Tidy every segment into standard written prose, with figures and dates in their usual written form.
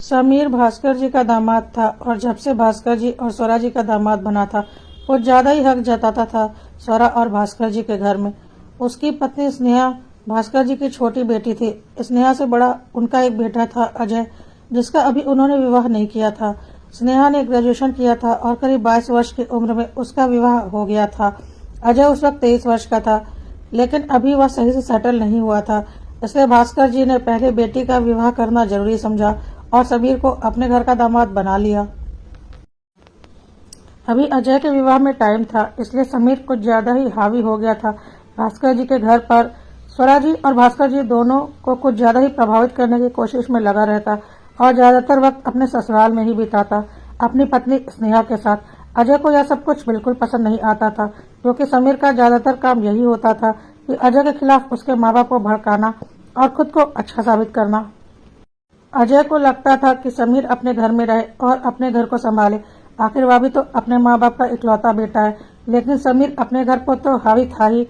समीर भास्कर जी का दामाद था और जब से भास्कर जी और स्वरा जी का दामाद बना था कुछ ज्यादा ही हक जताता था स्वरा और भास्कर जी के घर में। उसकी पत्नी स्नेहा भास्कर जी की छोटी बेटी थी। स्नेहा से बड़ा उनका एक बेटा था अजय, जिसका अभी उन्होंने विवाह नहीं किया था। स्नेहा ने ग्रेजुएशन किया था और करीब 22 वर्ष की उम्र में उसका विवाह हो गया था। अजय उस वक्त 23 वर्ष का था, लेकिन अभी वह सही से सेटल नहीं हुआ था। इसलिए भास्कर जी ने पहले बेटी का विवाह करना जरूरी समझा और समीर को अपने घर का दामाद बना लिया। अभी अजय के विवाह में टाइम था, इसलिए समीर कुछ ज्यादा ही हावी हो गया था भास्कर जी के घर पर। स्वरा जी और भास्कर जी दोनों को कुछ ज्यादा ही प्रभावित करने की कोशिश में लगा रहता और ज्यादातर वक्त अपने ससुराल में ही बिताता अपनी पत्नी स्नेहा के साथ। अजय को यह सब कुछ बिल्कुल पसंद नहीं आता था, क्योंकि समीर का ज्यादातर काम यही होता था कि अजय के खिलाफ उसके माँ बाप को भड़काना और खुद को अच्छा साबित करना। अजय को लगता था कि समीर अपने घर में रहे और अपने घर को संभाले, आखिर वह भी तो अपने माँ बाप का इकलौता बेटा है। लेकिन समीर अपने घर पर तो हावी था ही,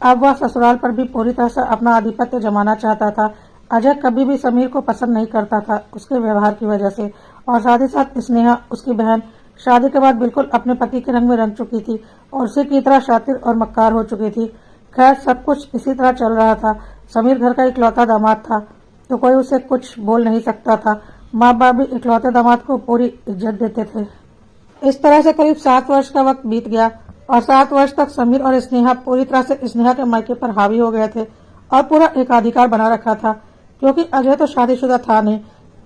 अब वह ससुराल पर भी पूरी तरह से अपना आधिपत्य जमाना चाहता था। अजय कभी भी समीर को पसंद नहीं करता था उसके व्यवहार की वजह से, और साथ ही साथ स्नेहा उसकी बहन शादी के बाद बिल्कुल अपने पति के रंग में रंग चुकी थी और उसी की तरह शातिर और मक्कार हो चुकी थी। खैर, सब कुछ इसी तरह चल रहा था। समीर घर का इकलौता दामाद था तो कोई उसे कुछ बोल नहीं सकता था। माँ बाप भी इकलौते दामाद को पूरी इज्जत देते थे। इस तरह से करीब 7 वर्ष का वक्त बीत गया और 7 वर्ष तक समीर और स्नेहा पूरी तरह से स्नेहा के मायके पर हावी हो गए थे और पूरा एकाधिकार बना रखा था, क्योंकि अजय तो शादीशुदा था नहीं,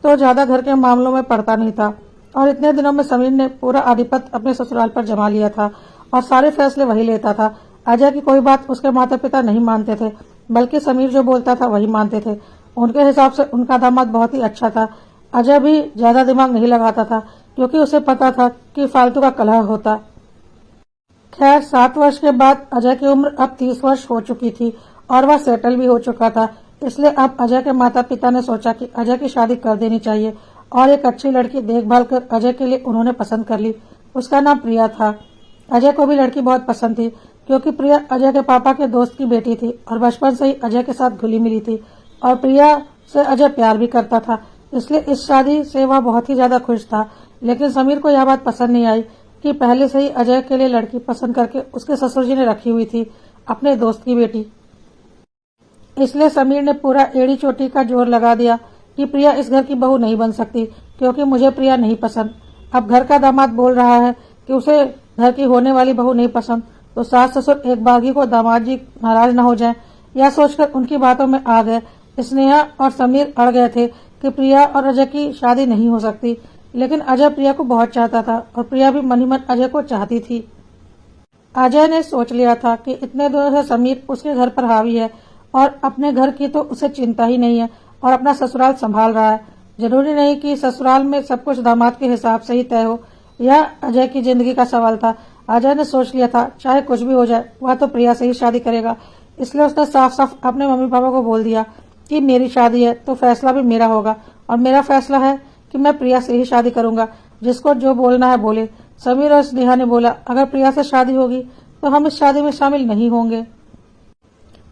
तो ज्यादा घर के मामलों में पड़ता नहीं था। और इतने दिनों में समीर ने पूरा आधिपत्य अपने ससुराल पर जमा लिया था और सारे फैसले वही लेता था। अजय की कोई बात उसके माता पिता नहीं मानते थे, बल्कि समीर जो बोलता था वही मानते थे। उनके हिसाब से उनका दामाद बहुत ही अच्छा था। अजय भी ज्यादा दिमाग नहीं लगाता था, क्योंकि उसे पता था कि फालतू का कलह होता। खैर, 7 वर्ष के बाद अजय की उम्र अब 30 वर्ष हो चुकी थी और वह सेटल भी हो चुका था। इसलिए अब अजय के माता पिता ने सोचा कि अजय की शादी कर देनी चाहिए और एक अच्छी लड़की देखभाल कर अजय के लिए उन्होंने पसंद कर ली। उसका नाम प्रिया था। अजय को भी लड़की बहुत पसंद थी, क्योंकि प्रिया अजय के पापा के दोस्त की बेटी थी और बचपन से ही अजय के साथ घुली मिली थी और प्रिया से अजय प्यार भी करता था। इसलिए इस शादी से वह बहुत ही ज्यादा खुश था। लेकिन समीर को यह बात पसंद नहीं आई कि पहले से ही अजय के लिए लड़की पसंद करके उसके ससुर जी ने रखी हुई थी अपने दोस्त की बेटी। इसलिए समीर ने पूरा एड़ी चोटी का जोर लगा दिया कि प्रिया इस घर की बहू नहीं बन सकती, क्योंकि मुझे प्रिया नहीं पसंद। अब घर का दामाद बोल रहा है कि उसे घर की होने वाली बहू नहीं पसंद, तो सास ससुर एक बागी को दामाद जी नाराज न हो जाएं, यह सोचकर उनकी बातों में आ गए। स्नेहा और समीर अड़ गए थे कि प्रिया और अजय की शादी नहीं हो सकती, लेकिन अजय प्रिया को बहुत चाहता था और प्रिया भी मन ही मन अजय को चाहती थी। अजय ने सोच लिया था कि इतने दिनों से समीर उसके घर पर हावी है और अपने घर की तो उसे चिंता ही नहीं है और अपना ससुराल संभाल रहा है। जरूरी नहीं कि ससुराल में सब कुछ दामाद के हिसाब से ही तय हो, यह अजय की जिंदगी का सवाल था। अजय ने सोच लिया था चाहे कुछ भी हो जाए वह तो प्रिया से ही शादी करेगा। इसलिए उसने साफ साफ अपने मम्मी पापा को बोल दिया कि मेरी शादी है तो फैसला भी मेरा होगा और मेरा फैसला है कि मैं प्रिया से ही शादी करूंगा, जिसको जो बोलना है बोले। समीर और स्नेहा ने बोला अगर प्रिया से शादी होगी तो हम इस शादी में शामिल नहीं होंगे।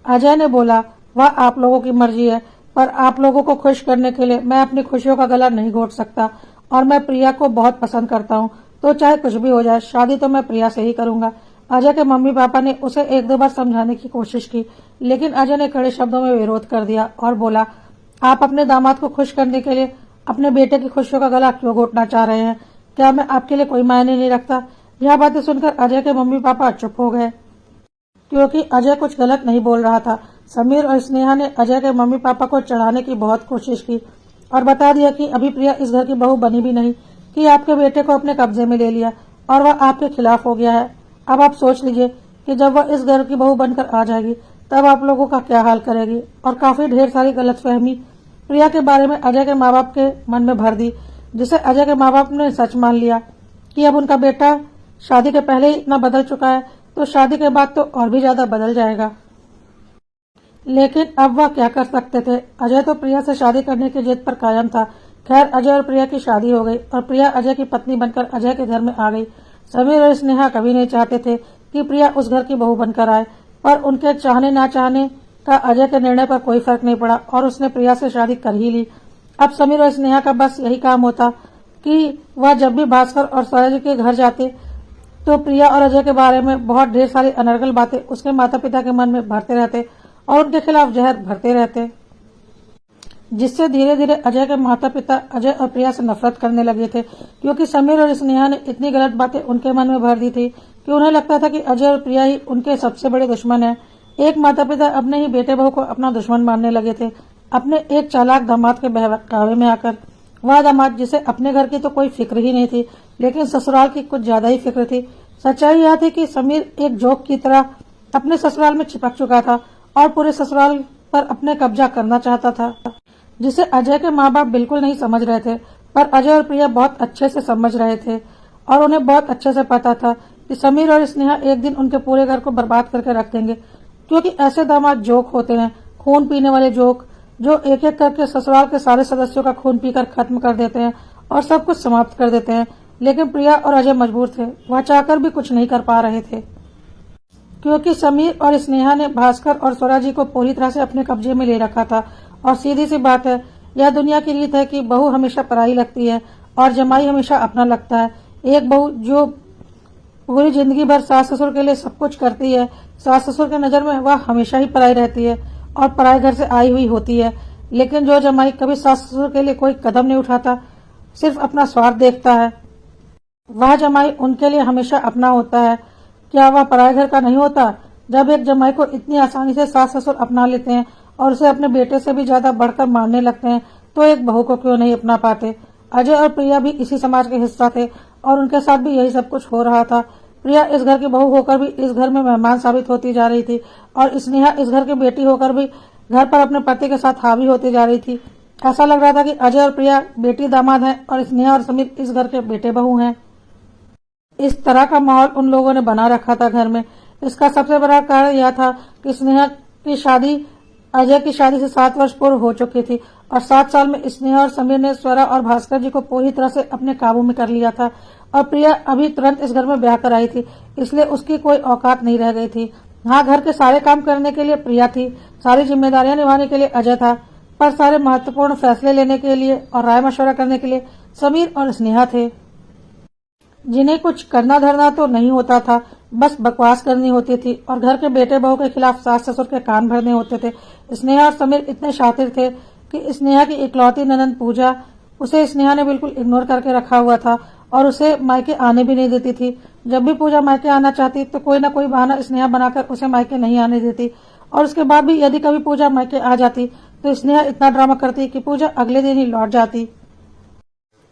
अजय ने बोला वह आप लोगों की मर्जी है, पर आप लोगों को खुश करने के लिए मैं अपनी खुशियों का गला नहीं घोट सकता और मैं प्रिया को बहुत पसंद करता हूँ, तो चाहे कुछ भी हो जाए शादी तो मैं प्रिया से ही करूंगा। अजय के मम्मी पापा ने उसे 1-2 बार समझाने की कोशिश की, लेकिन अजय ने कड़े शब्दों में विरोध कर दिया और बोला आप अपने दामाद को खुश करने के लिए अपने बेटे की खुशियों का गला क्यों घोटना चाह रहे हैं? क्या मैं आपके लिए कोई मायने नहीं रखता? यह बातें सुनकर अजय के मम्मी पापा चुप हो गए, क्योंकि अजय कुछ गलत नहीं बोल रहा था। समीर और स्नेहा ने अजय के मम्मी पापा को चढ़ाने की बहुत कोशिश की और बता दिया कि अभी प्रिया इस घर की बहू बनी भी नहीं, कि आपके बेटे को अपने कब्जे में ले लिया और वह आपके खिलाफ हो गया है। अब आप सोच लीजिए कि जब वह इस घर की बहू बनकर आ जाएगी तब आप लोगों का क्या हाल करेगी। और काफी ढेर सारी गलतफहमी प्रिया के बारे में अजय के माँ बाप के मन में भर दी, जिसे अजय के माँ बाप ने सच मान लिया कि अब उनका बेटा शादी के पहले ही इतना बदल चुका है तो शादी के बाद तो और भी ज्यादा बदल जाएगा। लेकिन अब वह क्या कर सकते थे? अजय तो प्रिया से शादी करने की जिद पर कायम था। खैर, अजय और प्रिया की शादी हो गई और प्रिया अजय की पत्नी बनकर अजय के घर में आ गई। समीर और स्नेहा कभी नहीं चाहते थे कि प्रिया उस घर की बहू बनकर आए, पर उनके चाहने ना चाहने का अजय के निर्णय पर कोई फर्क नहीं पड़ा और उसने प्रिया से शादी कर ही ली। अब समीर और स्नेहा का बस यही काम होता कि वह जब भी भास्कर और स्वराज के घर जाते तो प्रिया और अजय के बारे में बहुत ढेर सारी अनर्गल बातें उसके माता पिता के मन में भरते रहते और उनके खिलाफ जहर भरते रहते, जिससे धीरे धीरे अजय के माता पिता अजय और प्रिया से नफरत करने लगे थे, क्योंकि समीर और स्नेहा ने इतनी गलत बातें उनके मन में भर दी थी कि उन्हें लगता था कि अजय और प्रिया ही उनके सबसे बड़े दुश्मन हैं। एक माता पिता अपने ही बेटे बहू को अपना दुश्मन मानने लगे थे, अपने एक चालाक दामाद के बहकावे में आकर। वह दामाद जिसे अपने घर की तो कोई फिक्र ही नहीं थी, लेकिन ससुराल की कुछ ज्यादा ही फिक्र थी। सच्चाई यह थी कि समीर एक जोक की तरह अपने ससुराल में चिपक चुका था और पूरे ससुराल पर अपने कब्जा करना चाहता था, जिसे अजय के माँ बाप बिल्कुल नहीं समझ रहे थे। पर अजय और प्रिया बहुत अच्छे से समझ रहे थे और उन्हें बहुत अच्छे से पता था कि समीर और स्नेहा एक दिन उनके पूरे घर को बर्बाद करके रख देंगे, क्योंकि ऐसे दामाद जोक होते हैं, खून पीने वाले जोक, जो एक एक करके ससुराल के सारे सदस्यों का खून पीकर खत्म कर देते हैं और सब कुछ समाप्त कर देते हैं। लेकिन प्रिया और अजय मजबूर थे, वह चाहकर भी कुछ नहीं कर पा रहे थे, क्योंकि समीर और स्नेहा ने भास्कर और स्वराज जी को पूरी तरह से अपने कब्जे में ले रखा था। और सीधी सी बात है, यह दुनिया की रीत है कि बहू हमेशा पराई लगती है और जमाई हमेशा अपना लगता है। एक बहू जो पूरी जिंदगी भर सास ससुर के लिए सब कुछ करती है, सास ससुर की नजर में वह हमेशा ही पराई रहती है और पराए घर से आई हुई होती है। लेकिन जो जमाई कभी सास ससुर के लिए कोई कदम नहीं उठाता, सिर्फ अपना स्वार्थ देखता है, वह जमाई उनके लिए हमेशा अपना होता है। क्या वह पराए घर का नहीं होता? जब एक जमाई को इतनी आसानी से सास ससुर अपना लेते हैं और उसे अपने बेटे से भी ज्यादा बढ़कर मानने लगते हैं, तो एक बहू को क्यों नहीं अपना पाते? अजय और प्रिया भी इसी समाज के हिस्सा थे और उनके साथ भी यही सब कुछ हो रहा था। प्रिया इस घर की बहू होकर भी इस घर में मेहमान साबित होती जा रही थी और स्नेहा इस घर की बेटी होकर भी घर पर अपने पति के साथ हावी होती जा रही थी। ऐसा लग रहा था कि अजय और प्रिया बेटी दामाद हैं और स्नेहा और समीर इस घर के बेटे बहू हैं। इस तरह का माहौल उन लोगों ने बना रखा था घर में। इसका सबसे बड़ा कारण यह था कि स्नेहा की शादी अजय की शादी से 7 वर्ष पूर्व हो चुकी थी और 7 साल में स्नेहा और समीर ने स्वरा और भास्कर जी को पूरी तरह से अपने काबू में कर लिया था और प्रिया अभी तुरंत इस घर में ब्याह कर आई थी, इसलिए उसकी कोई औकात नहीं रह गई थी। हाँ, घर के सारे काम करने के लिए प्रिया थी, सारी जिम्मेदारियां निभाने के लिए अजय था, पर सारे महत्वपूर्ण फैसले लेने के लिए और राय मशवरा करने के लिए समीर और स्नेहा थे, जिन्हें कुछ करना धरना तो नहीं होता था, बस बकवास करनी होती थी और घर के बेटे बहू के खिलाफ सास ससुर के कान भरने होते थे। स्नेहा और समीर इतने शातिर थे कि स्नेहा की इकलौती ननंद पूजा, उसे स्नेहा ने बिल्कुल इग्नोर करके रखा हुआ था और उसे मायके आने भी नहीं देती थी। जब भी पूजा मायके आना चाहती तो कोई न कोई बहाना स्नेहा बनाकर उसे मायके नहीं आने देती और उसके बाद भी यदि कभी पूजा मायके आ जाती तो स्नेहा इतना ड्रामा करती कि पूजा अगले दिन ही लौट जाती।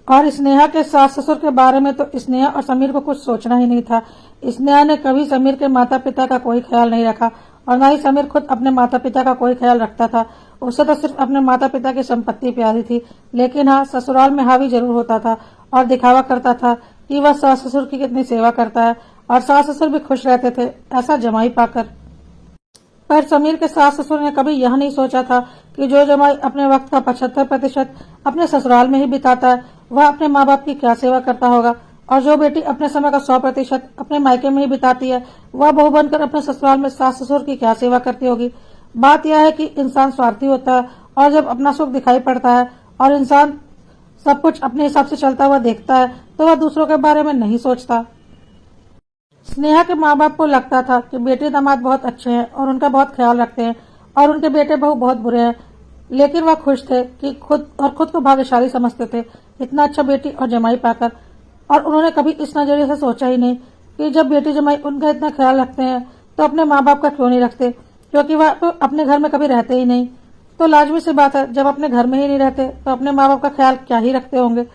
और स्नेहा के सास ससुर के बारे में तो स्नेहा और समीर को कुछ सोचना ही नहीं था। स्नेहा ने कभी समीर के माता पिता का कोई ख्याल नहीं रखा और न ही समीर खुद अपने माता पिता का कोई ख्याल रखता था। उसे तो सिर्फ अपने माता पिता की संपत्ति प्यारी थी, लेकिन हाँ, ससुराल में हावी जरूर होता था और दिखावा करता था कि वह सास ससुर की कितनी सेवा करता है और सास ससुर भी खुश रहते थे ऐसा जमाई पाकर। पर समीर के सास ससुर ने कभी यह नहीं सोचा था कि जो जमाई अपने वक्त का 75% अपने ससुराल में ही बिताता है, वह अपने माँ बाप की क्या सेवा करता होगा, और जो बेटी अपने समय का 100% अपने मायके में ही बिताती है, वह बहू बनकर अपने ससुराल में सास ससुर की क्या सेवा करती होगी। बात यह है कि इंसान स्वार्थी होता है और जब अपना सुख दिखाई पड़ता है और इंसान सब कुछ अपने हिसाब से चलता हुआ देखता है तो वह दूसरों के बारे में नहीं सोचता। स्नेहा के माँ बाप को लगता था कि बेटे दामाद बहुत अच्छे हैं और उनका बहुत ख्याल रखते हैं और उनके बेटे बहू बहुत बुरे हैं, लेकिन वह खुश थे कि खुद को भाग्यशाली समझते थे इतना अच्छा बेटी और जमाई पाकर। और उन्होंने कभी इस नजरिए से सोचा ही नहीं कि जब बेटी जमाई उनका इतना ख्याल रखते हैं तो अपने माँ बाप का क्यों नहीं रखते, क्योंकि वह तो अपने घर में कभी रहते ही नहीं। तो लाजमी सी बात है, जब अपने घर में ही नहीं रहते तो अपने माँ बाप का ख्याल क्या ही रखते होंगे।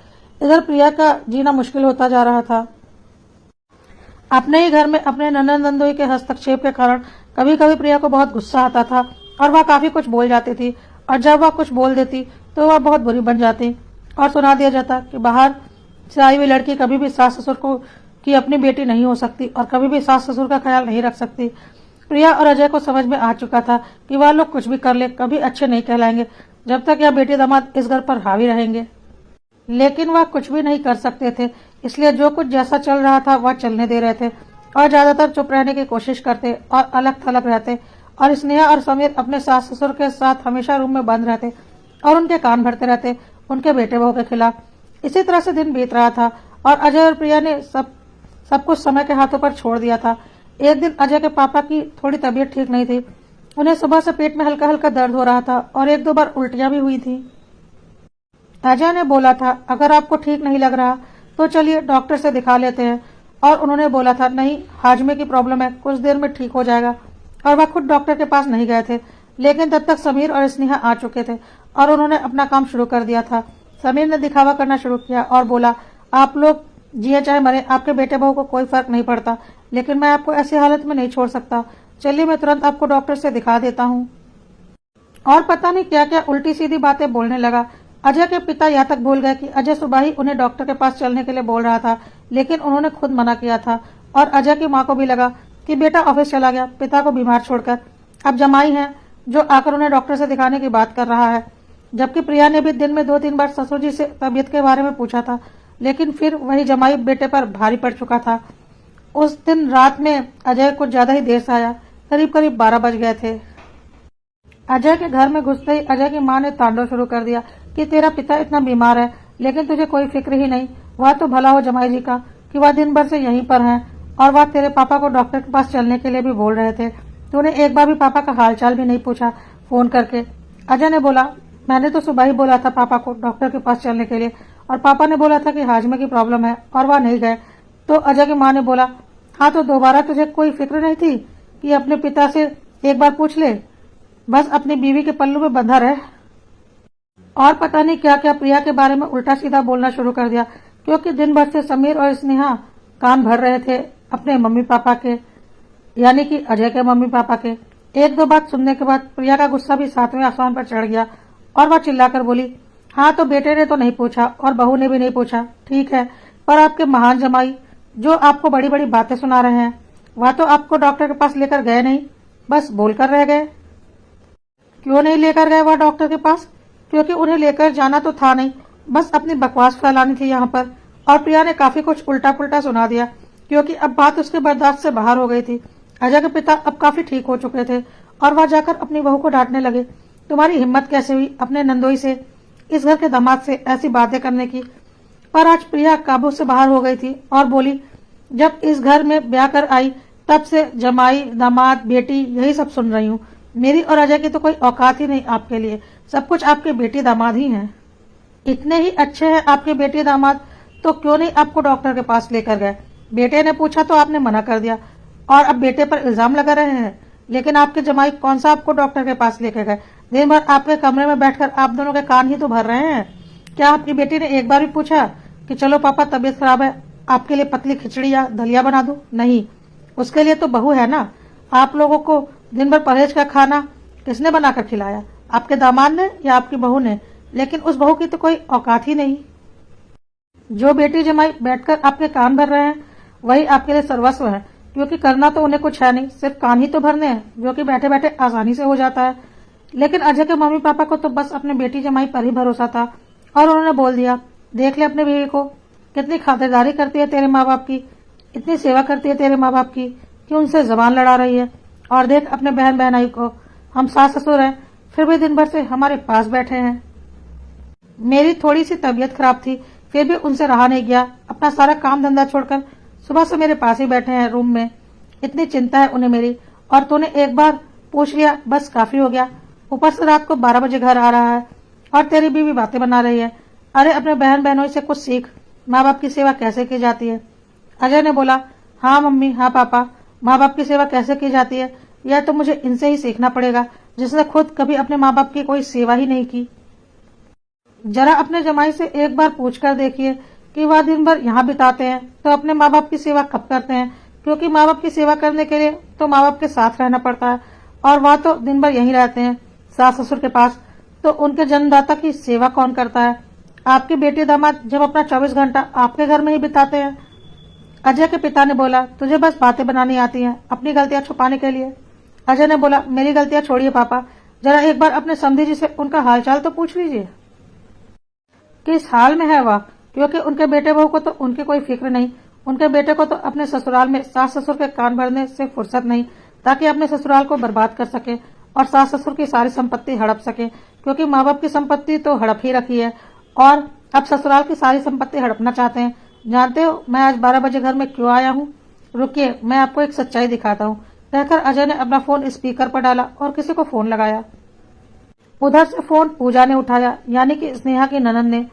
इधर प्रिया का जीना मुश्किल होता जा रहा था। अपने ही घर में अपने ननद नंदोई के हस्तक्षेप के कारण कभी कभी प्रिया को बहुत गुस्सा आता था और वह काफी कुछ बोल जाती थी, और जब वह कुछ बोल देती तो वह बहुत बुरी बन जाती और सुना दिया जाता कि बाहर से आई हुई लड़की कभी भी सास ससुर को की अपनी बेटी नहीं हो सकती और कभी भी सास ससुर का ख्याल नहीं रख सकती। प्रिया और अजय को समझ में आ चुका था कि वह लोग कुछ भी कर ले कभी अच्छे नहीं कहलाएंगे जब तक यह बेटी दामाद इस घर पर हावी रहेंगे, लेकिन वह कुछ भी नहीं कर सकते थे, इसलिए जो कुछ जैसा चल रहा था वह चलने दे रहे थे और ज्यादातर चुप रहने की कोशिश करते और अलग थलग रहते। और स्नेहा और समीर अपने सास ससुर के साथ हमेशा रूम में बंद रहते और उनके कान भरते रहते उनके बेटे बहू के खिलाफ। इसी तरह से दिन बीत रहा था और अजय और प्रिया ने सब कुछ समय के हाथों पर छोड़ दिया था। एक दिन अजय के पापा की थोड़ी तबीयत ठीक नहीं थी। उन्हें सुबह से पेट में हल्का हल्का दर्द हो रहा था और एक दो बार उल्टियां भी हुई थी। अजय ने बोला था, अगर आपको ठीक नहीं लग रहा तो चलिए डॉक्टर से दिखा लेते हैं। और उन्होंने बोला था, नहीं, हाजमे की प्रॉब्लम है, कुछ देर में ठीक हो जाएगा। और वह खुद डॉक्टर के पास नहीं गए थे। लेकिन तब तक समीर और स्नेहा आ चुके थे और उन्होंने अपना काम शुरू कर दिया था। समीर ने दिखावा करना शुरू किया और बोला, आप लोग जिए चाहे मरे, आपके बेटे बहू को कोई फर्क नहीं पड़ता, लेकिन मैं आपको ऐसी हालत में नहीं छोड़ सकता। चलिए मैं तुरंत आपको डॉक्टर से दिखा देता हूँ। और पता नहीं क्या क्या उल्टी सीधी बातें बोलने लगा। अजय के पिता यहाँ तक भूल गए कि अजय सुबह ही उन्हें डॉक्टर के पास चलने के लिए बोल रहा था, लेकिन उन्होंने खुद मना किया था। और अजय की माँ को भी लगा कि बेटा ऑफिस चला गया पिता को बीमार छोड़कर, अब जमाई है जो आकर उन्हें डॉक्टर से दिखाने की बात कर रहा है। जबकि प्रिया ने भी दिन में 2-3 बार ससुर जी से तबीयत के बारे में पूछा था, लेकिन फिर वही जमाई बेटे पर भारी पड़ चुका था। उस दिन रात में अजय कुछ ज्यादा ही देर से आया, करीब करीब 12 बज गए थे। अजय के घर में घुसते ही अजय की माँ ने तांडव शुरू कर दिया कि तेरा पिता इतना बीमार है, लेकिन तुझे कोई फिक्र ही नहीं। वह तो भला हो जमाई जी का कि वह दिन भर से यहीं पर हैं और वह तेरे पापा को डॉक्टर के पास चलने के लिए भी बोल रहे थे। तूने एक बार भी पापा का हालचाल भी नहीं पूछा फोन करके। अजय ने बोला, मैंने तो सुबह ही बोला था पापा को डॉक्टर के पास चलने के लिए, और पापा ने बोला था कि हाजमे की प्रॉब्लम है और वह नहीं गए। तो अजय की माँ ने बोला, हाँ तो दोबारा तुझे कोई फिक्र नहीं थी कि अपने पिता से एक बार पूछ ले, बस अपनी बीवी के पल्लू में बंधा रहे। और पता नहीं क्या क्या प्रिया के बारे में उल्टा सीधा बोलना शुरू कर दिया, क्योंकि दिन भर से समीर और स्नेहा कान भर रहे थे अपने मम्मी पापा के, यानी कि अजय के मम्मी पापा के। एक दो बात सुनने के बाद प्रिया का गुस्सा भी 7वें आसमान पर चढ़ गया और वह चिल्लाकर बोली, हाँ तो बेटे ने तो नहीं पूछा और बहू ने भी नहीं पूछा, ठीक है, पर आपके महान जमाई जो आपको बड़ी बड़ी बातें सुना रहे हैं, वह तो आपको डॉक्टर के पास लेकर गए नहीं, बस बोलकर रह गए। क्यों नहीं लेकर गए वह डॉक्टर के पास? क्योंकि उन्हें लेकर जाना तो था नहीं, बस अपनी बकवास फैलानी थी यहाँ पर। और प्रिया ने काफी कुछ उल्टा पुल्टा सुना दिया, क्योंकि अब बात उसके बर्दाश्त से बाहर हो गई थी। अजय के पिता अब काफी ठीक हो चुके थे और वह जाकर अपनी बहू को डांटने लगे, तुम्हारी हिम्मत कैसे हुई अपने नंदोई से, इस घर के दामाद से ऐसी बातें करने की। पर आज प्रिया काबू से बाहर हो गई थी और बोली, जब इस घर में ब्याह कर आई तब से जमाई दामाद बेटी यही सब सुन रही हूँ। मेरी और अजय की तो कोई औकात ही नहीं आपके लिए, सब कुछ आपके बेटी दामाद ही हैं। इतने ही अच्छे हैं आपके बेटे दामाद, तो क्यों नहीं आपको डॉक्टर के पास लेकर गए? बेटे ने पूछा तो आपने मना कर दिया और अब बेटे पर इल्जाम लगा रहे हैं। लेकिन आपके जमाई कौन सा आपको डॉक्टर के पास लेकर गए? दिन भर आपके कमरे में बैठकर आप दोनों के कान ही तो भर रहे हैं। क्या आपकी बेटी ने एक बार भी पूछा कि चलो पापा तबीयत खराब है, आपके लिए पतली खिचड़ी या दलिया बना दूं? नहीं, उसके लिए तो बहू है ना। आप लोगों को दिन भर परहेज का खाना किसने बनाकर खिलाया, आपके दामाद ने या आपकी बहू ने? लेकिन उस बहू की तो कोई औकात ही नहीं। जो बेटी जमाई बैठकर आपके कान भर रहे हैं वही आपके लिए सर्वस्व है, क्योंकि करना तो उन्हें कुछ है नहीं, सिर्फ कान ही तो भरने हैं, जो कि बैठे बैठे आसानी से हो जाता है। लेकिन अजय के मम्मी पापा को तो बस अपने बेटी जमाई पर ही भरोसा था और उन्होंने बोल दिया, देख ले अपने बीवी को, कितनी खातिरदारी करती है तेरे माँ बाप की, इतनी सेवा करती है तेरे माँ बाप की कि उनसे जबान लड़ा रही है। और देख अपने बहन बहनाई को, हम सास ससुर हैं फिर भी दिन भर से हमारे पास बैठे हैं। मेरी थोड़ी सी तबीयत खराब थी फिर भी उनसे रहा नहीं गया, अपना सारा काम धंधा छोड़कर सुबह से मेरे पास ही बैठे हैं रूम में। इतनी चिंता है उन्हें मेरी, और तूने एक बार पूछ लिया बस काफी हो गया। ऊपर से रात को 12 बजे घर आ रहा है और तेरी बीवी बातें बना रही है। अरे अपने बहन बहनों से कुछ सीख, माँ बाप की सेवा कैसे की जाती है। अजय ने बोला, हाँ मम्मी, हाँ पापा, माँ बाप की सेवा कैसे की जाती है यह तो मुझे इनसे ही सीखना पड़ेगा, जिसने खुद कभी अपने माँ बाप की कोई सेवा ही नहीं की। जरा अपने जमाई से एक बार पूछकर देखिए कि वह दिन भर यहाँ बिताते हैं तो अपने माँ बाप की सेवा कब करते हैं, क्योंकि माँ बाप की सेवा करने के लिए तो माँ बाप के साथ रहना पड़ता है और वह तो दिन भर यहीं रहते हैं सास ससुर के पास, तो उनके जन्मदाता की सेवा कौन करता है? आपके बेटे दामाद जब अपना 24 घंटा आपके घर में ही बिताते हैं। अजय के पिता ने बोला, तुझे बस बातें बनानी आती हैं अपनी गलतियां छुपाने के लिए। अजय ने बोला, मेरी गलतियां छोड़िए पापा, जरा एक बार अपने समधी जी से उनका हालचाल तो पूछ लीजिए, किस हाल में है वह, क्योंकि उनके बेटे बहू को तो उनकी कोई फिक्र नहीं। उनके बेटे को तो अपने ससुराल में सास ससुर के कान भरने से फुर्सत नहीं, ताकि अपने ससुराल को बर्बाद कर सके और सास ससुर की सारी संपत्ति हड़प सके, क्योंकि माँ बाप की संपत्ति तो हड़प ही रखी है और अब ससुराल की सारी संपत्ति हड़पना चाहते हैं। जानते हो मैं आज 12 बजे घर में क्यों आया हूँ? रुकिए, मैं आपको एक सच्चाई दिखाता हूँ, कहकर अजय ने अपना फोन स्पीकर पर डाला और किसी को फोन लगाया। उधर से फोन पूजा ने उठाया, यानी कि स्नेहा की ननद ने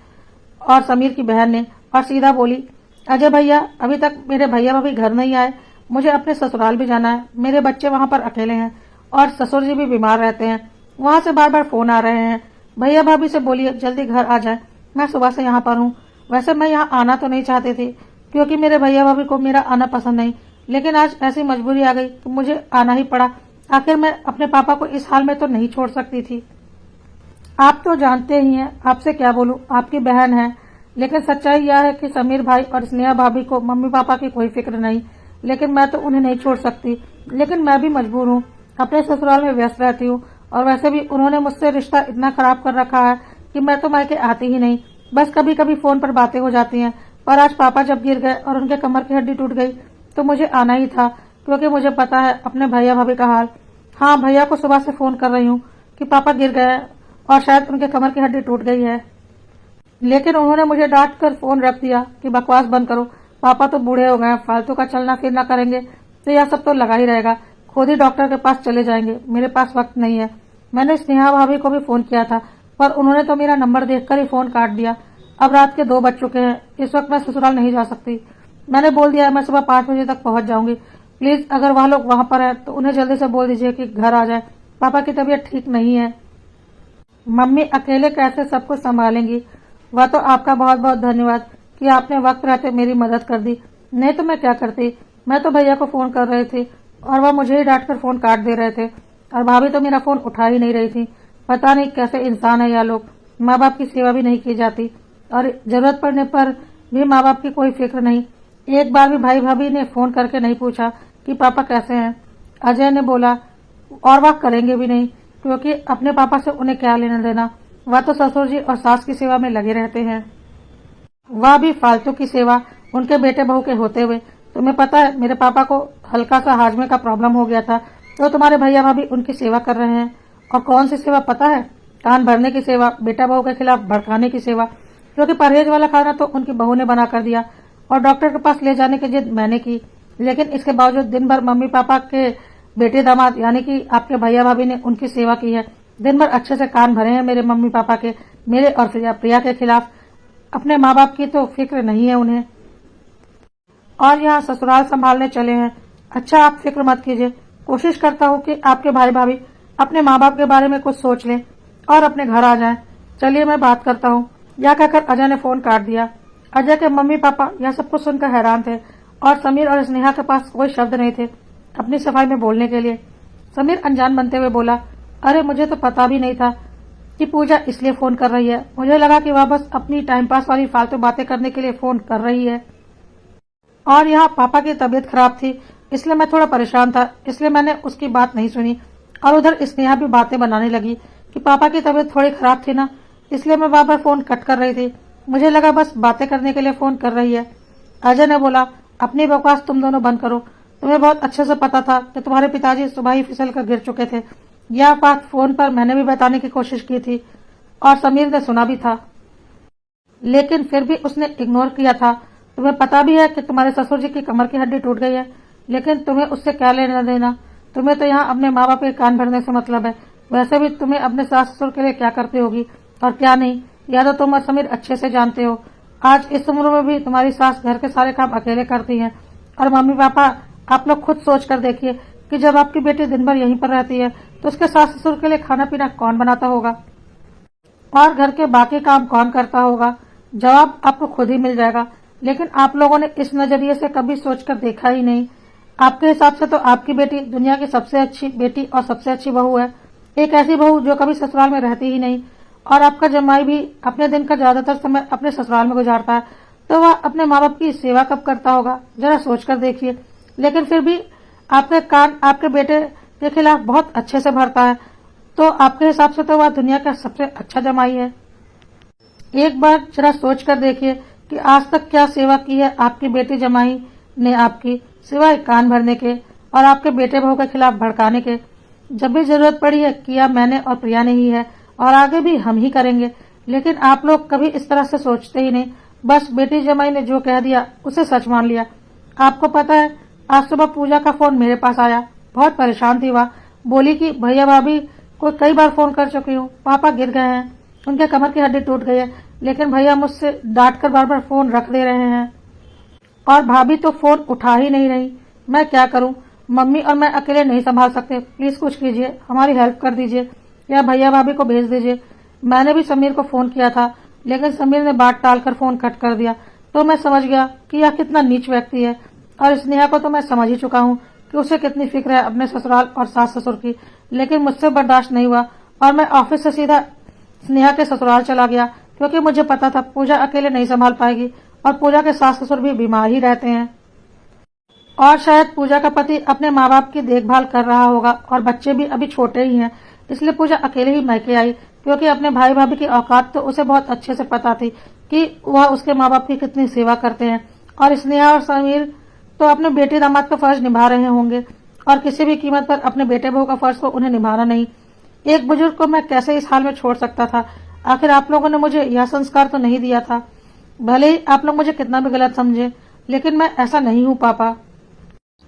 और समीर की बहन ने, और सीधा बोली, अजय भैया, अभी तक मेरे भैया भाभी घर नहीं आए, मुझे अपने ससुराल भी जाना है, मेरे बच्चे वहां पर अकेले हैं और ससुर जी भी बीमार रहते हैं, वहां से बार बार फोन आ रहे हैं, भैया भाभी से बोलिए जल्दी घर आ जाए, मैं सुबह से यहाँ पर हूँ। वैसे मैं यहाँ आना तो नहीं चाहती थी क्योंकि मेरे भैया भाभी को मेरा आना पसंद नहीं, लेकिन आज ऐसी मजबूरी आ गई कि मुझे आना ही पड़ा। आखिर मैं अपने पापा को इस हाल में तो नहीं छोड़ सकती थी। आप तो जानते ही हैं, आपसे क्या बोलूं, आपकी बहन है, लेकिन सच्चाई यह है कि समीर भाई और स्नेहा भाभी को मम्मी पापा की कोई फिक्र नहीं, लेकिन मैं तो उन्हें नहीं छोड़ सकती। लेकिन मैं भी मजबूर हूँ, अपने ससुराल में व्यस्त रहती हूँ और वैसे भी उन्होंने मुझसे रिश्ता इतना खराब कर रखा है कि मैं तो मायके आती ही नहीं, बस कभी कभी फोन पर बातें हो जाती हैं। पर आज पापा जब गिर गए और उनके कमर की हड्डी टूट गई तो मुझे आना ही था, क्योंकि मुझे पता है अपने भैया भाभी का हाल। हाँ, भैया को सुबह से फोन कर रही हूँ कि पापा गिर गए और शायद उनके कमर की हड्डी टूट गई है, लेकिन उन्होंने मुझे डांट कर फोन रख दिया कि बकवास बंद करो, पापा तो बूढ़े हो गए, फालतू का चलना फिरना करेंगे तो यह सब तो लगा ही रहेगा, खुद ही डॉक्टर के पास चले जाएंगे, मेरे पास वक्त नहीं है। मैंने स्नेहा भाभी को भी फोन किया था, पर उन्होंने तो मेरा नंबर देखकर ही फोन काट दिया। अब रात के 2 बज चुके हैं, इस वक्त मैं ससुराल नहीं जा सकती। मैंने बोल दिया है मैं सुबह 5 बजे तक पहुंच जाऊंगी। प्लीज अगर वह लोग वहां पर है तो उन्हें जल्दी से बोल दीजिए कि घर आ जाए, पापा की तबीयत ठीक नहीं है। मम्मी अकेले कैसे सब कुछ संभालेंगी? वह तो आपका बहुत बहुत धन्यवाद कि आपने वक्त रहते मेरी मदद कर दी, नहीं तो मैं क्या करती। मैं तो भैया को फोन कर रही थी और वह मुझे ही डांट कर फोन काट दे रहे थे, और भाभी तो मेरा फोन उठा ही नहीं रही थी। पता नहीं कैसे इंसान है यह लोग, माँ बाप की सेवा भी नहीं की जाती और जरूरत पड़ने पर भी माँ बाप की कोई फिक्र नहीं। एक बार भी भाई भाभी ने फोन करके नहीं पूछा कि पापा कैसे हैं। अजय ने बोला, और वह करेंगे भी नहीं, क्योंकि अपने पापा से उन्हें क्या लेना देना, वह तो ससुर जी और सास की सेवा में लगे रहते हैं, वह भी फालतू की सेवा, उनके बेटे बहू के होते हुए। तुम्हें पता है मेरे पापा को हल्का सा हाजमे का प्रॉब्लम हो गया था, तो तुम्हारे भैया भाभी उनकी सेवा कर रहे हैं। और कौन सी सेवा पता है? कान भरने की सेवा, बेटा बहू के खिलाफ भड़काने की सेवा, क्योंकि परहेज वाला खाना तो उनकी बहू ने बना कर दिया और डॉक्टर के पास ले जाने की जिद मैंने की, लेकिन इसके बावजूद दिन भर मम्मी पापा के बेटे दामाद यानी कि आपके भैया भाभी ने उनकी सेवा की है। दिन भर अच्छे से कान भरे हैं मेरे मम्मी पापा के, मेरे और प्रिया के खिलाफ। अपने माँ बाप की तो फिक्र नहीं है उन्हें, और यहाँ ससुराल संभालने चले हैं। अच्छा, आप फिक्र मत कीजिए, कोशिश करता हूँ कि आपके भाई भाभी अपने माँ बाप के बारे में कुछ सोच लें और अपने घर आ जाएं। चलिए मैं बात करता हूँ। यह कहकर अजय ने फोन काट दिया। अजय के मम्मी पापा यह सब कुछ सुनकर हैरान थे और समीर और स्नेहा के पास कोई शब्द नहीं थे अपनी सफाई में बोलने के लिए। समीर अनजान बनते हुए बोला, अरे मुझे तो पता भी नहीं था कि पूजा इसलिए फोन कर रही है, मुझे लगा कि वह बस अपनी टाइम पास वाली फालतू बातें करने के लिए फोन कर रही है, और यहाँ पापा की तबीयत खराब थी इसलिए मैं थोड़ा परेशान था, इसलिए मैंने उसकी बात नहीं सुनी। और उधर स्नेहा भी बातें बनाने लगी कि पापा की तबीयत थोड़ी खराब थी ना, इसलिए मैं बार बार फोन कट कर रही थी, मुझे लगा बस बातें करने के लिए फोन कर रही है। अजय ने बोला, अपनी बकवास तुम दोनों बंद करो, तुम्हें बहुत अच्छे से पता था कि तुम्हारे पिताजी सुबह ही फिसल कर गिर चुके थे। यह बात फोन पर मैंने भी बताने की कोशिश की थी और समीर ने सुना भी था, लेकिन फिर भी उसने इग्नोर किया था। तुम्हें पता भी है कि तुम्हारे ससुर जी की कमर की हड्डी टूट गई है, लेकिन तुम्हें उससे क्या लेना देना, तुम्हें तो यहाँ अपने माँ बाप के कान भरने से मतलब है। वैसे भी तुम्हें अपने सास ससुर के लिए क्या करती होगी और क्या नहीं, या तो तुम और समीर अच्छे से जानते हो। आज इस उम्र में भी तुम्हारी सास घर के सारे काम अकेले करती है, और मम्मी पापा आप लोग खुद सोच कर देखिए कि जब आपकी बेटी दिन भर यहीं पर रहती है तो उसके सास ससुर के लिए खाना पीना कौन बनाता होगा और घर के बाकी काम कौन करता होगा। जवाब आपको खुद ही मिल जाएगा, लेकिन आप लोगों ने इस नजरिए से कभी सोचकर देखा ही नहीं। आपके हिसाब से तो आपकी बेटी दुनिया की सबसे अच्छी बेटी और सबसे अच्छी बहू है, एक ऐसी बहू जो कभी ससुराल में रहती ही नहीं, और आपका जमाई भी अपने दिन का ज्यादातर समय अपने ससुराल में गुजारता है, तो वह अपने माँ बाप की सेवा कब करता होगा, जरा सोच कर देखिए। लेकिन फिर भी आपके कान आपके बेटे के खिलाफ बहुत अच्छे से भरता है, तो आपके हिसाब से तो वह दुनिया का सबसे अच्छा जमाई है। एक बार जरा सोच कर देखिए कि आज तक क्या सेवा की है आपकी बेटी जमाई ने आपकी, सिवाय कान भरने के और आपके बेटे बहू के खिलाफ भड़काने के। जब भी जरूरत पड़ी है किया मैंने और प्रिया ने ही है, और आगे भी हम ही करेंगे। लेकिन आप लोग कभी इस तरह से सोचते ही नहीं। बस बेटी जमाई ने जो कह दिया उसे सच मान लिया। आपको पता है, आज सुबह पूजा का फोन मेरे पास आया। बहुत परेशान थी वह। बोली कि भैया भाभी को कई बार फोन कर चुकी हूँ, पापा गिर गए हैं, उनके कमर की हड्डी टूट गई है, लेकिन भैया मुझसे डांट कर बार बार फोन रख दे रहे हैं और भाभी तो फोन उठा ही नहीं रही। मैं क्या करूं? मम्मी और मैं अकेले नहीं संभाल सकते। प्लीज कुछ कीजिए, हमारी हेल्प कर दीजिए या भैया भाभी को भेज दीजिए। मैंने भी समीर को फोन किया था, लेकिन समीर ने बात टालकर फोन कट कर दिया। तो मैं समझ गया कि यह कितना नीच व्यक्ति है। और स्नेहा को तो मैं समझ ही चुका हूँ कि उसे कितनी फिक्र है अपने ससुराल और सास ससुर की। लेकिन मुझसे बर्दाश्त नहीं हुआ और मैं ऑफिस से सीधा स्नेहा के ससुराल चला गया, क्योंकि मुझे पता था पूजा अकेले नहीं संभाल पाएगी और पूजा के सास ससुर भी बीमार ही रहते हैं और शायद पूजा का पति अपने माँ बाप की देखभाल कर रहा होगा और बच्चे भी अभी छोटे ही हैं। इसलिए पूजा अकेले ही मैके आई, क्योंकि अपने भाई भाभी की औकात तो उसे बहुत अच्छे से पता थी कि वह उसके माँ बाप की कितनी सेवा करते हैं। और स्नेहा और समीर तो अपने बेटे दामाद का फर्ज निभा रहे होंगे और किसी भी कीमत पर अपने बेटे बहू का फर्ज को उन्हें निभाना नहीं। एक बुजुर्ग को मैं कैसे इस हाल में छोड़ सकता था? आखिर आप लोगों ने मुझे यह संस्कार तो नहीं दिया था। भले ही आप लोग मुझे कितना भी गलत समझे, लेकिन मैं ऐसा नहीं हूँ पापा।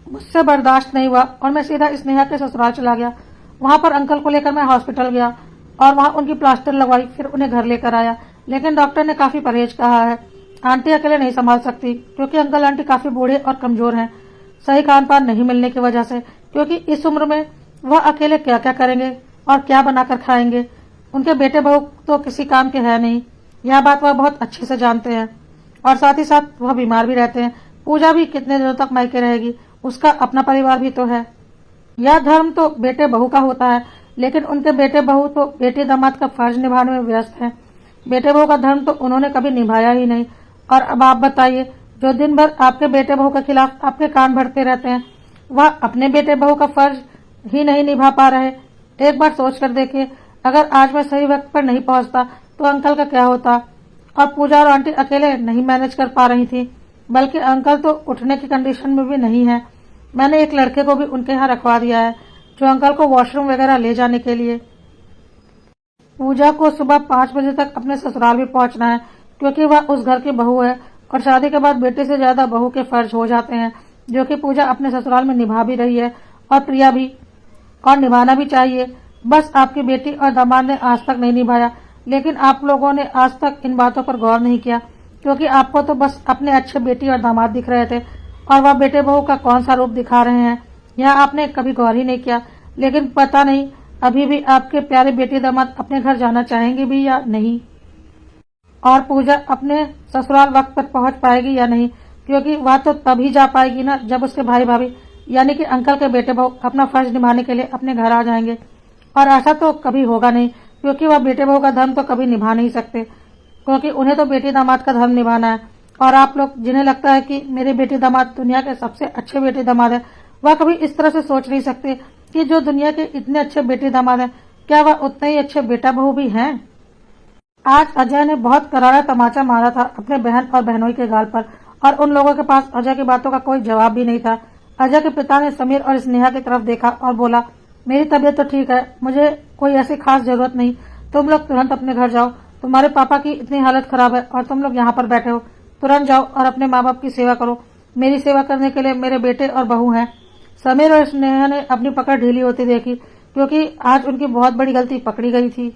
मुझसे बर्दाश्त नहीं हुआ और मैं सीधा स्नेहा के ससुराल चला गया। वहां पर अंकल को लेकर मैं हॉस्पिटल गया और वहां उनकी प्लास्टर लगवाई, फिर उन्हें घर लेकर आया। लेकिन डॉक्टर ने काफी परहेज कहा है। आंटी अकेले नहीं संभाल सकती, क्योंकि अंकल आंटी काफी बूढ़े और कमजोर हैं, सही खान पान नहीं मिलने की वजह से। क्योंकि इस उम्र में वह अकेले क्या क्या करेंगे और क्या बनाकर खाएंगे। उनके बेटे बहू तो किसी काम के है नहीं, यह बात वह बहुत अच्छे से जानते हैं। और साथ ही साथ वह बीमार भी रहते हैं। पूजा भी कितने दिनों तक मायके रहेगी, उसका अपना परिवार भी तो है। यह धर्म तो बेटे बहू का होता है, लेकिन उनके बेटे बहू तो बेटे दामाद का फर्ज निभाने में व्यस्त हैं। बेटे बहू का धर्म तो उन्होंने कभी निभाया ही नहीं। और अब आप बताइए, जो दिन भर आपके बेटे बहू के खिलाफ आपके कान भरते रहते हैं, वह अपने बेटे बहू का फर्ज ही नहीं निभा पा रहे। एक बार सोच कर देखिए, अगर आज मैं सही वक्त पर नहीं पहुंचता तो अंकल का क्या होता। और पूजा और आंटी अकेले नहीं मैनेज कर पा रही थी, बल्कि अंकल तो उठने की कंडीशन में भी नहीं है। मैंने एक लड़के को भी उनके यहाँ रखवा दिया है, जो अंकल को वॉशरूम वगैरह ले जाने के लिए। पूजा को सुबह 5 बजे तक अपने ससुराल भी पहुंचना है, क्योंकि वह उस घर की बहू है और शादी के बाद बेटे से ज्यादा बहू के फर्ज हो जाते हैं, जो कि पूजा अपने ससुराल में निभा भी रही है और प्रिया भी, और निभाना भी चाहिए। बस आपकी बेटी और दामाद ने आज तक नहीं निभाया, लेकिन आप लोगों ने आज तक इन बातों पर गौर नहीं किया, क्योंकि आपको तो बस अपने अच्छे बेटी और दामाद दिख रहे थे और वह बेटे बहू का कौन सा रूप दिखा रहे हैं यह आपने कभी गौर ही नहीं किया। लेकिन पता नहीं अभी भी आपके प्यारे बेटी दामाद अपने घर जाना चाहेंगे भी या नहीं, और पूजा अपने ससुराल वक्त पर पहुंच पाएगी या नहीं, क्योंकि वह तो तभी जा पाएगी ना जब उसके भाई भाभी यानी कि अंकल के बेटे बहू अपना फर्ज निभाने के लिए अपने घर आ जाएंगे। और ऐसा तो कभी होगा नहीं, क्योंकि वह बेटे बहू का धर्म तो कभी निभा नहीं सकते, क्योंकि उन्हें तो बेटी दामाद का धर्म निभाना है। और आप लोग जिन्हें लगता है कि मेरे बेटे दामाद दुनिया के सबसे अच्छे बेटे दामाद है, वह कभी इस तरह से सोच नहीं सकते कि जो दुनिया के इतने अच्छे बेटे दामाद हैं, क्या वह उतने ही अच्छे बेटा बहू भी हैं। आज अजय ने बहुत करारा तमाचा मारा था अपने बहन और बहनोई के गाल पर, और उन लोगों के पास अजय की बातों का कोई जवाब भी नहीं था। अजय के पिता ने समीर और स्नेहा की तरफ देखा और बोला, मेरी तबीयत तो ठीक है, मुझे कोई ऐसी खास जरूरत नहीं, तुम लोग तुरंत अपने घर जाओ। तुम्हारे पापा की इतनी हालत खराब है और तुम लोग यहाँ पर बैठे हो, तुरंत जाओ और अपने माँ बाप की सेवा करो। मेरी सेवा करने के लिए मेरे बेटे और बहू हैं। समीर और स्नेहा ने अपनी पकड़ ढीली होती देखी, क्योंकि आज उनकी बहुत बड़ी गलती पकड़ी गई थी।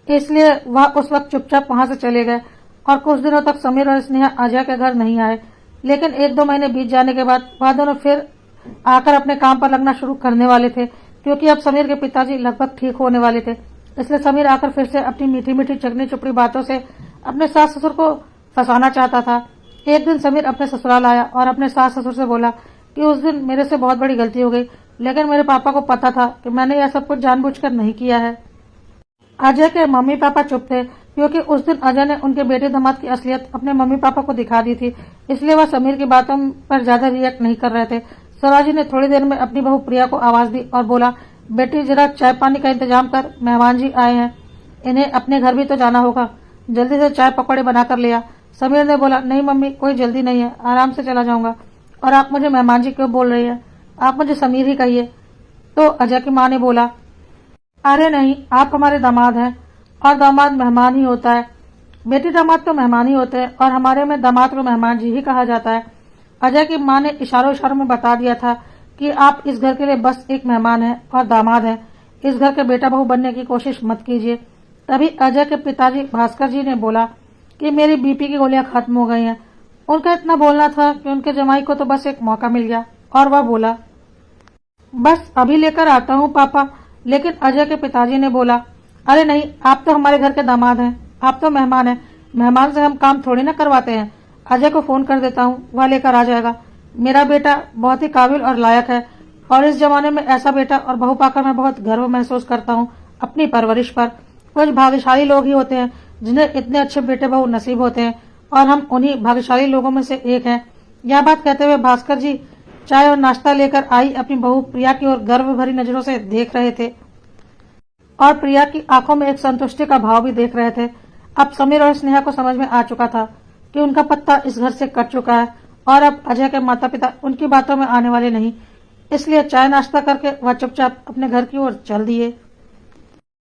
इसलिए वह उस वक्त चुपचाप वहां से चले गए और कुछ दिनों तक समीर और स्नेहा अजय के घर नहीं आए। लेकिन 1-2 महीने बीत जाने के बाद वह दोनों फिर आकर अपने काम पर लगना शुरू करने वाले थे, क्योंकि अब समीर के पिताजी लगभग ठीक होने वाले थे। इसलिए समीर आकर फिर से अपनी मीठी मीठी चगनी चुपड़ी बातों से अपने सास ससुर को फंसाना चाहता था। एक दिन समीर अपने ससुराल आया और अपने सास ससुर से बोला कि उस दिन मेरे से बहुत बड़ी गलती हो गई, लेकिन मेरे पापा को पता था कि मैंने यह सब कुछ जानबूझकर नहीं किया है। अजय के मम्मी पापा चुप थे, क्योंकि उस दिन अजय ने उनके बेटे दामाद की असलियत अपने मम्मी पापा को दिखा दी थी। इसलिए वह समीर की बातों पर ज्यादा रिएक्ट नहीं कर रहे थे। स्वराजी ने थोड़ी देर में अपनी बहू प्रिया को आवाज दी और बोला, बेटी जरा चाय पानी का इंतजाम कर, मेहमान जी आए हैं, इन्हें अपने घर भी तो जाना होगा, जल्दी से चाय पकौड़े बनाकर ले आ। समीर ने बोला, नहीं मम्मी, कोई जल्दी नहीं है, आराम से चला जाऊंगा। और आप मुझे मेहमान जी क्यों बोल रही है, आप मुझे समीर ही कहिए। तो अजय की माँ ने बोला, अरे नहीं, आप हमारे दामाद हैं, और दामाद मेहमान ही होता है। बेटी दामाद तो मेहमान ही होते हैं और हमारे में दामाद को मेहमान जी ही कहा जाता है। अजय की माँ ने इशारों इशारों में बता दिया था कि आप इस घर के लिए बस एक मेहमान हैं और दामाद हैं। इस घर के बेटा बहू बनने की कोशिश मत कीजिए। तभी अजय के पिताजी भास्कर जी ने बोला कि मेरी बीपी की गोलियां खत्म हो गई हैं। उनका इतना बोलना था कि उनके जमाई को तो बस एक मौका मिल गया और वह बोला, बस अभी लेकर आता हूँ पापा। लेकिन अजय के पिताजी ने बोला, अरे नहीं, आप तो हमारे घर के दामाद हैं, आप तो मेहमान हैं, मेहमान से हम काम थोड़ी ना करवाते हैं। अजय को फोन कर देता हूँ, वह लेकर आ जाएगा। मेरा बेटा बहुत ही काबिल और लायक है और इस जमाने में ऐसा बेटा और बहू पाकर मैं बहुत गर्व महसूस करता हूँ अपनी परवरिश पर। कुछ भाग्यशाली लोग ही होते हैं जिन्हें इतने अच्छे बेटे बहू नसीब होते हैं और हम उन्हीं भाग्यशाली लोगों में से एक हैं। यह बात कहते हुए भास्कर जी चाय और नाश्ता लेकर आई अपनी बहू प्रिया की ओर गर्व भरी नजरों से देख रहे थे और प्रिया की आंखों में एक संतुष्टि का भाव भी देख रहे थे। अब समीर और स्नेहा को समझ में आ चुका था कि उनका पत्ता इस घर से कट चुका है और अब अजय के माता पिता उनकी बातों में आने वाले नहीं। इसलिए चाय नाश्ता करके वह चुपचाप अपने घर की ओर चल दिए।